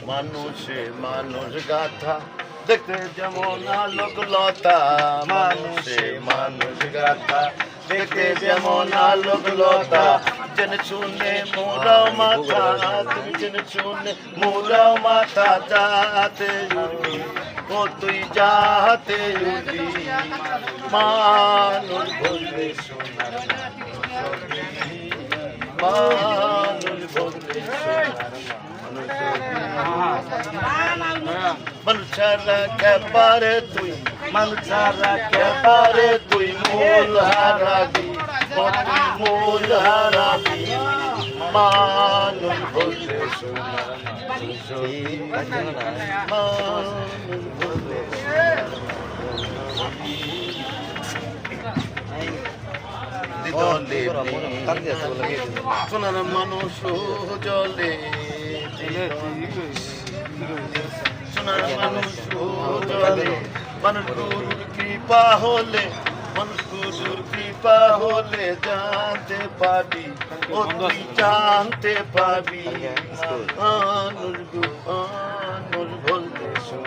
মানুষে মানুষ গাথা দেখতে যেমন আলোকলতা, মানুষে মানুষ গাথা দেখতে যেমন আলোকলতা, জেনে শুনে মোরাও মাথা, তুমি জেনে শুনে মোরাও মাথা, যাতে উড়বি ও তুই যাতে উড়বি, মানুষ বললে সোনার মানুষ বললে মানুষ ছাড়া কেবারে তুই, মানুষ ছাড়া কেবারে তুই মূল হারাবি, তুই মূল হারাবি, মানুষ বললে সোনার মানুষ বললে সোনার মানুষ জলে, সোনার মানুষ জলে, মানুষ গুরুর কৃপা হলে, মানুষ গুরুর কৃপা হলে জানতে পাবি, ও তুই জানতে পাবি, মানুষ বলতে শোন।